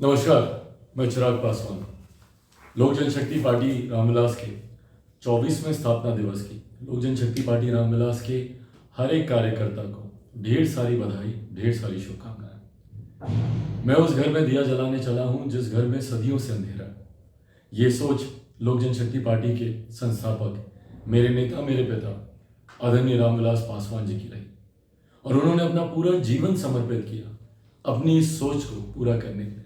नमस्कार। मैं चिराग पासवान। लोक जनशक्ति पार्टी रामविलास के 24वें स्थापना दिवस की लोक जनशक्ति पार्टी रामविलास के हर एक कार्यकर्ता को ढेर सारी बधाई, ढेर सारी शुभकामनाएं। मैं उस घर में दिया जलाने चला हूं जिस घर में सदियों से अंधेरा है। ये सोच लोक जनशक्ति पार्टी के संस्थापक, मेरे नेता, मेरे पिता आदरणीय रामविलास पासवान जी की रही और उन्होंने अपना पूरा जीवन समर्पित किया अपनी इस सोच को पूरा करने के लिए।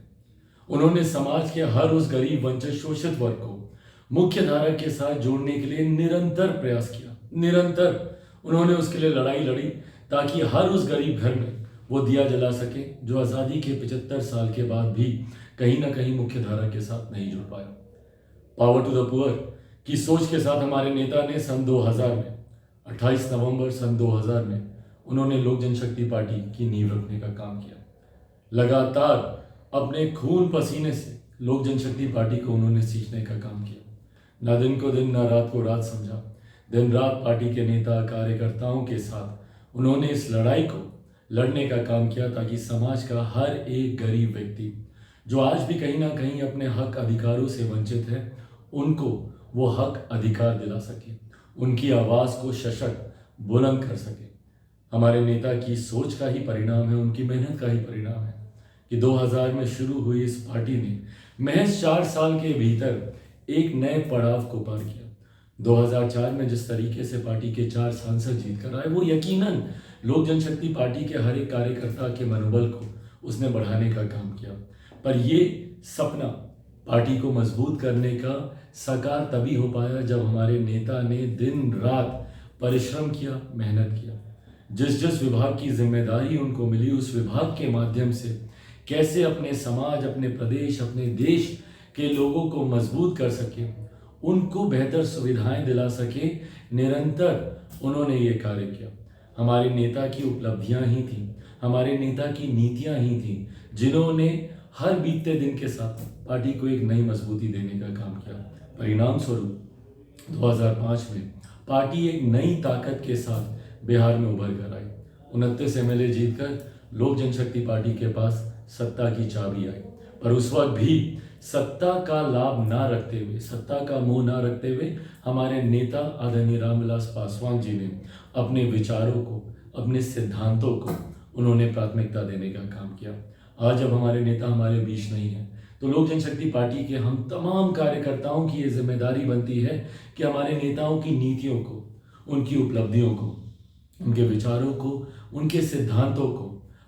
उन्होंने समाज के हर उस गरीब, वंचित, शोषित वर्ग को मुख्य धारा के साथ जोड़ने के लिए निरंतर प्रयास किया। निरंतर उन्होंने उसके लिए लड़ाई लड़ी ताकि हर उस गरीब घर में वो दिया जला सके जो आज़ादी के 75 साल के बाद भी कहीं ना कहीं मुख्य धारा के साथ नहीं जुड़ पाया। पावर टू द पुअर की सोच के साथ हमारे नेता ने सन 2000 में 28 नवंबर सन 2000 में उन्होंने लोक जनशक्ति पार्टी की नींव रखने का काम किया। लगातार अपने खून पसीने से लोक जनशक्ति पार्टी को उन्होंने सींचने का काम किया। ना दिन को दिन, ना रात को रात समझा। दिन रात पार्टी के नेता, कार्यकर्ताओं के साथ उन्होंने इस लड़ाई को लड़ने का काम किया ताकि समाज का हर एक गरीब व्यक्ति जो आज भी कहीं ना कहीं अपने हक अधिकारों से वंचित है, उनको वो हक अधिकार दिला सके, उनकी आवाज़ को सशक्त बुलंद कर सके। हमारे नेता की सोच का ही परिणाम है, उनकी मेहनत का ही परिणाम है कि 2000 में शुरू हुई इस पार्टी ने महज 4 साल के भीतर एक नए पड़ाव को पार किया। 2004 में जिस तरीके से पार्टी के 4 सांसद जीत कर आए, वो यकीनन लोक जनशक्ति पार्टी के हर एक कार्यकर्ता के मनोबल को उसने बढ़ाने का काम किया। पर ये सपना पार्टी को मजबूत करने का साकार तभी हो पाया जब हमारे नेता ने दिन रात परिश्रम किया, मेहनत किया। जिस जिस विभाग की जिम्मेदारी उनको मिली, उस विभाग के माध्यम से कैसे अपने समाज, अपने प्रदेश, अपने देश के लोगों को मजबूत कर सके, उनको बेहतर सुविधाएं दिला सके, निरंतर उन्होंने ये कार्य किया। हमारे नेता की उपलब्धियां ही थी, हमारे नेता की नीतियां ही थी जिन्होंने हर बीतते दिन के साथ पार्टी को एक नई मजबूती देने का काम किया। परिणाम स्वरूप 2005 में पार्टी एक नई ताकत के साथ बिहार में उभर कर आई। 29 एमएलए जीतकर लोक जनशक्ति पार्टी के पास सत्ता की चाबी आई। पर उस वक्त भी सत्ता का लाभ ना रखते हुए, सत्ता का मोह ना रखते हुए हमारे नेता आदरणीय रामविलास पासवान जी ने अपने विचारों को, अपने सिद्धांतों को उन्होंने प्राथमिकता देने का काम किया। आज जब हमारे नेता हमारे बीच नहीं है तो लोक जनशक्ति पार्टी के हम तमाम कार्यकर्ताओं की ये जिम्मेदारी बनती है कि हमारे नेताओं की नीतियों को, उनकी उपलब्धियों को, उनके विचारों को, उनके सिद्धांतों को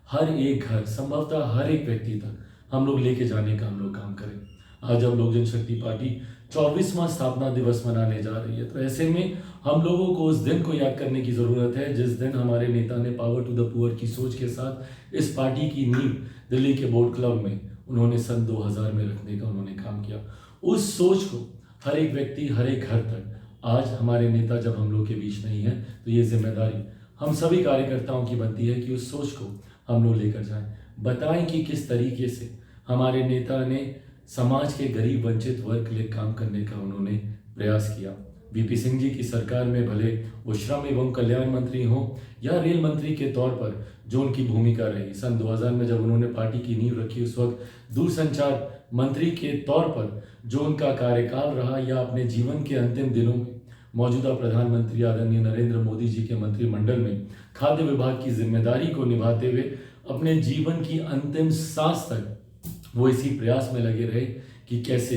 हर एक घर, संभवतः हर एक व्यक्ति तक हम लोग लेके जाने का हम लोग काम करें। आज जब लोक जनशक्ति पार्टी 24वां स्थापना दिवस मनाने जा रही है तो ऐसे में हम लोगों को उस दिन को याद करने की ज़रूरत है जिस दिन हमारे नेता ने पावर टू द पुअर की सोच के साथ इस पार्टी की नींव दिल्ली के बोट क्लब में उन्होंने सन 2000 में रखने का उन्होंने काम किया। उस सोच को हर एक व्यक्ति, हर एक घर तक आज हमारे नेता जब हम लोग के बीच नहीं है तो ये जिम्मेदारी हम सभी कार्यकर्ताओं की बनती है कि उस सोच को हम लोग लेकर जाएं, बताएं कि किस तरीके से हमारे नेता ने समाज के गरीब, वंचित वर्ग के लिए काम करने का उन्होंने प्रयास किया। वीपी सिंह जी की सरकार में भले वो श्रम एवं कल्याण मंत्री हों या रेल मंत्री के तौर पर जो उनकी भूमिका रही, सन 2000 में जब उन्होंने पार्टी की नींव रखी उस वक्त दूरसंचार मंत्री के तौर पर जो उनका कार्यकाल रहा, या अपने जीवन के अंतिम दिनों में मौजूदा प्रधानमंत्री आदरणीय नरेंद्र मोदी जी के मंत्रिमंडल में खाद्य विभाग की जिम्मेदारी को निभाते हुए अपने जीवन की अंतिम सांस तक वो इसी प्रयास में लगे रहे कि कैसे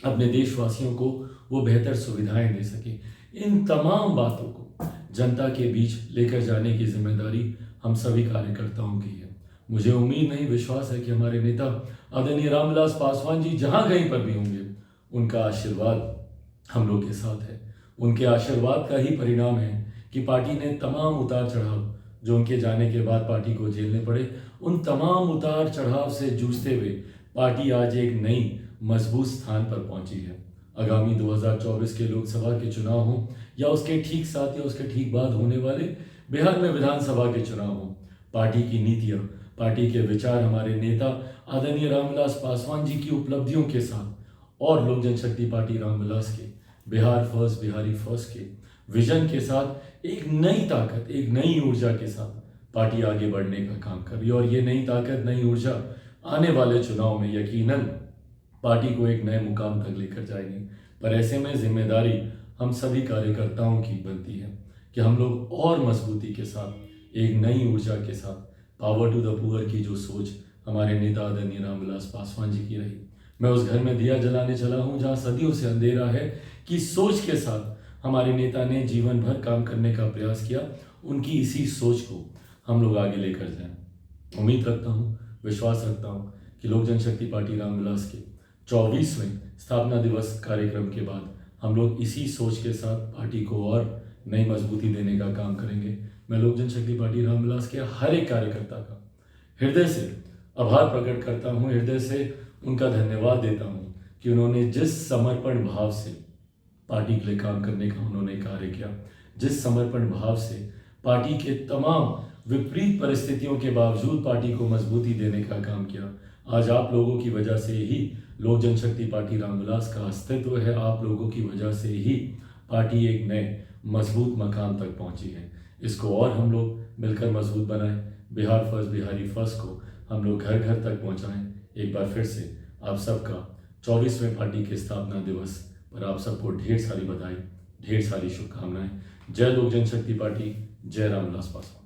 अपने देशवासियों को वो बेहतर सुविधाएं दे सके। इन तमाम बातों को जनता के बीच लेकर जाने की जिम्मेदारी हम सभी कार्यकर्ताओं की है। मुझे उम्मीद नहीं, विश्वास है कि हमारे नेता आदरणीय रामविलास पासवान जी जहां कहीं पर भी होंगे, उनका आशीर्वाद हम लोग के साथ है। उनके आशीर्वाद का ही परिणाम है कि पार्टी ने तमाम उतार चढ़ाव जो उनके जाने के बाद पार्टी को झेलने पड़े, उन तमाम उतार चढ़ाव से जूझते हुए पार्टी आज एक नई मजबूत स्थान पर पहुंची है। आगामी 2024 के लोकसभा के चुनाव हों या उसके ठीक साथ या उसके ठीक बाद होने वाले बिहार में विधानसभा के चुनाव हों, पार्टी की नीतियां, पार्टी के विचार, हमारे नेता आदरणीय रामविलास पासवान जी की उपलब्धियों के साथ और लोक जनशक्ति पार्टी रामविलास के बिहार फर्स्ट, बिहारी फर्स्ट के विजन के साथ एक नई ताकत, एक नई ऊर्जा के साथ पार्टी आगे बढ़ने का काम कर रही है। और ये नई ताकत, नई ऊर्जा आने वाले चुनाव में यकीनन पार्टी को एक नए मुकाम तक लेकर जाएंगे। पर ऐसे में जिम्मेदारी हम सभी कार्यकर्ताओं की बनती है कि हम लोग और मजबूती के साथ, एक नई ऊर्जा के साथ, पावर टू द पुअर की जो सोच हमारे नेता आदरणीय रामविलास पासवान जी की रही, मैं उस घर में दिया जलाने चला हूँ जहाँ सदियों से अंधेरा है, कि सोच के साथ हमारे नेता ने जीवन भर काम करने का प्रयास किया। उनकी इसी सोच को हम लोग आगे लेकर जाएं। उम्मीद रखता हूँ, विश्वास रखता हूँ कि लोक जनशक्ति पार्टी रामविलास के 24वें स्थापना दिवस कार्यक्रम के बाद हम लोग इसी सोच के साथ पार्टी को और नई मजबूती देने का काम करेंगे। मैं लोक जनशक्ति पार्टी रामविलास के हर एक कार्यकर्ता का हृदय से आभार प्रकट करता हूँ, हृदय से उनका धन्यवाद देता हूँ कि उन्होंने जिस समर्पण भाव से पार्टी के लिए काम करने का उन्होंने कार्य किया, जिस समर्पण भाव से पार्टी के तमाम विपरीत परिस्थितियों के बावजूद पार्टी को मजबूती देने का काम किया। आज आप लोगों की वजह से ही लोक जनशक्ति पार्टी रामविलास का अस्तित्व है। आप लोगों की वजह से ही पार्टी एक नए मजबूत मकाम तक पहुंची है। इसको और हम लोग मिलकर मजबूत बनाएं। बिहार फर्स्ट, बिहारी फर्स्ट को हम लोग घर घर तक पहुंचाएं। एक बार फिर से आप सबका 24वें पार्टी के स्थापना दिवस पर आप सबको ढेर सारी बधाई, ढेर सारी शुभकामनाएं। जय लोक जनशक्ति पार्टी, जय रामविलास पासवान।